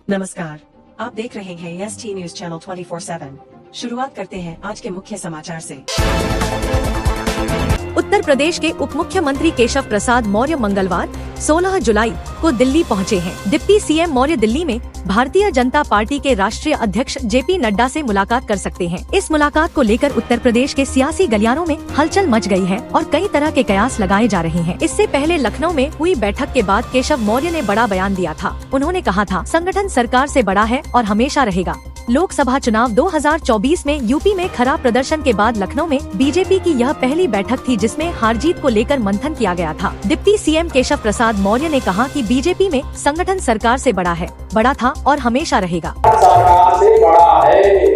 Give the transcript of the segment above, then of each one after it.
नमस्कार, आप देख रहे हैं एसटी न्यूज चैनल 24/7। शुरुआत करते हैं आज के मुख्य समाचार से। उत्तर प्रदेश के उप मुख्यमंत्री केशव प्रसाद मौर्य मंगलवार 16 जुलाई को दिल्ली पहुंचे हैं। डिप्टी सीएम मौर्य दिल्ली में भारतीय जनता पार्टी के राष्ट्रीय अध्यक्ष जेपी नड्डा से मुलाकात कर सकते हैं। इस मुलाकात को लेकर उत्तर प्रदेश के सियासी गलियारों में हलचल मच गई है और कई तरह के कयास लगाए जा रहे हैं। इससे पहले लखनऊ में हुई बैठक के बाद केशव मौर्य ने बड़ा बयान दिया था। उन्होंने कहा था, संगठन सरकार से बड़ा है और हमेशा रहेगा। लोकसभा चुनाव 2024 में यूपी में खराब प्रदर्शन के बाद लखनऊ में बीजेपी की यह पहली बैठक थी जिसमें हार जीत को लेकर मंथन किया गया था। डिप्टी सीएम केशव प्रसाद मौर्य ने कहा कि बीजेपी में संगठन सरकार से बड़ा है, बड़ा था और हमेशा रहेगा। सरकार से बड़ा है।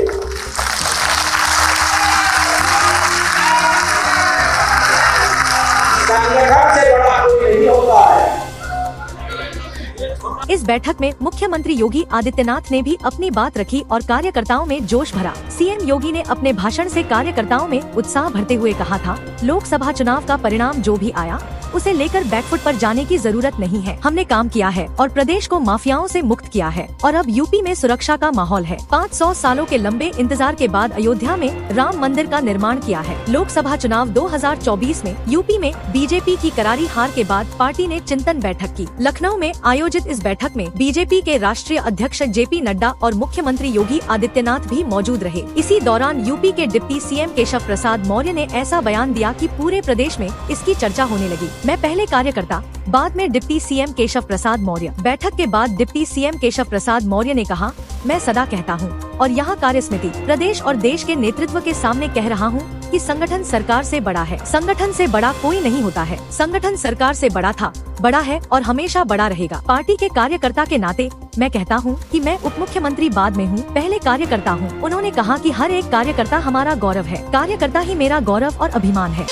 संगठन से बड़ा कोई नहीं होता है। इस बैठक में मुख्यमंत्री योगी आदित्यनाथ ने भी अपनी बात रखी और कार्यकर्ताओं में जोश भरा। सीएम योगी ने अपने भाषण से कार्यकर्ताओं में उत्साह भरते हुए कहा था, लोकसभा चुनाव का परिणाम जो भी आया उसे लेकर बैकफुट पर जाने की जरूरत नहीं है। हमने काम किया है और प्रदेश को माफियाओं से मुक्त किया है और अब यूपी में सुरक्षा का माहौल है। 500 सालों के लंबे इंतजार के बाद अयोध्या में राम मंदिर का निर्माण किया है। लोकसभा चुनाव 2024 में यूपी में बीजेपी की करारी हार के बाद पार्टी ने चिंतन बैठक की। लखनऊ में आयोजित इस बैठक में बीजेपी के राष्ट्रीय अध्यक्ष जेपी नड्डा और मुख्यमंत्री योगी आदित्यनाथ भी मौजूद रहे। इसी दौरान यूपी के डिप्टी सीएम केशव प्रसाद मौर्य ने ऐसा बयान दिया कि पूरे प्रदेश में इसकी चर्चा होने लगी। मैं पहले कार्यकर्ता, बाद में डिप्टी सीएम केशव प्रसाद मौर्य। बैठक के बाद डिप्टी सीएम केशव प्रसाद मौर्य ने कहा, मैं सदा कहता हूं और यहाँ कार्य समिति, प्रदेश और देश के नेतृत्व के सामने कह रहा हूं कि संगठन सरकार से बड़ा है। संगठन से बड़ा कोई नहीं होता है। संगठन सरकार से बड़ा था, बड़ा है और हमेशा बड़ा रहेगा। पार्टी के कार्यकर्ता के नाते मैं कहता हूं कि मैं उप मुख्यमंत्री बाद में हूं, पहले कार्यकर्ता हूं। उन्होंने कहा कि हर एक कार्यकर्ता हमारा गौरव है। कार्यकर्ता ही मेरा गौरव और अभिमान है।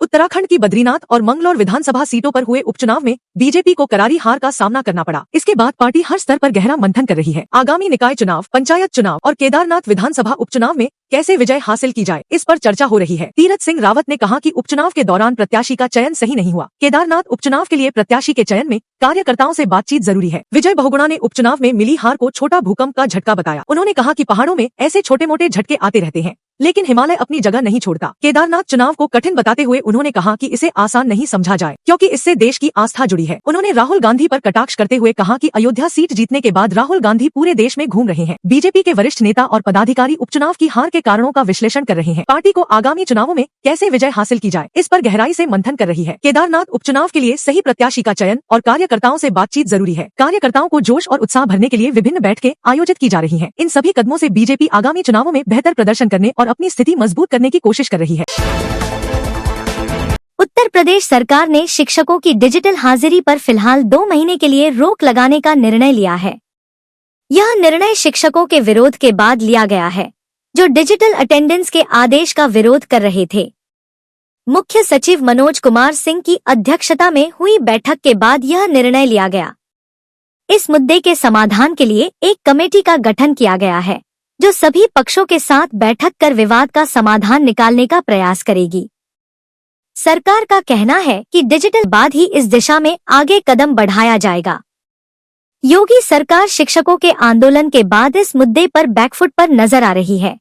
उत्तराखंड की बद्रीनाथ और मंगलौर विधानसभा सीटों पर हुए उपचुनाव में बीजेपी को करारी हार का सामना करना पड़ा। इसके बाद पार्टी हर स्तर पर गहरा मंथन कर रही है। आगामी निकाय चुनाव, पंचायत चुनाव और केदारनाथ विधानसभा उपचुनाव में कैसे विजय हासिल की जाए, इस पर चर्चा हो रही है। तीरथ सिंह रावत ने कहा कि उपचुनाव के दौरान प्रत्याशी का चयन सही नहीं हुआ। केदारनाथ उपचुनाव के लिए प्रत्याशी के चयन में कार्यकर्ताओं से बातचीत जरूरी है। विजय बहुगुणा ने उपचुनाव में मिली हार को छोटा भूकंप का झटका बताया। उन्होंने कहा कि पहाड़ों में ऐसे छोटे मोटे झटके आते रहते हैं, लेकिन हिमालय अपनी जगह नहीं छोड़ता। केदारनाथ चुनाव को कठिन बताते हुए उन्होंने कहा कि इसे आसान नहीं समझा जाए क्योंकि इससे देश की आस्था जुड़ी है। उन्होंने राहुल गांधी पर कटाक्ष करते हुए कहा कि अयोध्या सीट जीतने के बाद राहुल गांधी पूरे देश में घूम रहे हैं। बीजेपी के वरिष्ठ नेता और पदाधिकारी उपचुनाव की हार के कारणों का विश्लेषण कर रहे हैं। पार्टी को आगामी चुनावों में कैसे विजय हासिल की जाए, इस पर गहराई से मंथन कर रही है। केदारनाथ उपचुनाव के लिए सही प्रत्याशी का चयन और कार्यकर्ताओं से बातचीत जरूरी है। कार्यकर्ताओं को जोश और उत्साह भरने के लिए विभिन्न बैठकें आयोजित की जा रही हैं। इन सभी कदमों से बीजेपी आगामी चुनावों में बेहतर प्रदर्शन करने और अपनी स्थिति मजबूत करने की कोशिश कर रही है। उत्तर प्रदेश सरकार ने शिक्षकों की डिजिटल हाजिरी पर फिलहाल 2 महीने के लिए रोक लगाने का निर्णय लिया है। यह निर्णय शिक्षकों के विरोध के बाद लिया गया है, जो डिजिटल अटेंडेंस के आदेश का विरोध कर रहे थे। मुख्य सचिव मनोज कुमार सिंह की अध्यक्षता में हुई बैठक के बाद यह निर्णय लिया गया। इस मुद्दे के समाधान के लिए एक कमेटी का गठन किया गया है, जो सभी पक्षों के साथ बैठक कर विवाद का समाधान निकालने का प्रयास करेगी। सरकार का कहना है कि डिजिटल बाद ही इस दिशा में आगे कदम बढ़ाया जाएगा। योगी सरकार शिक्षकों के आंदोलन के बाद इस मुद्दे पर बैकफुट पर नजर आ रही है।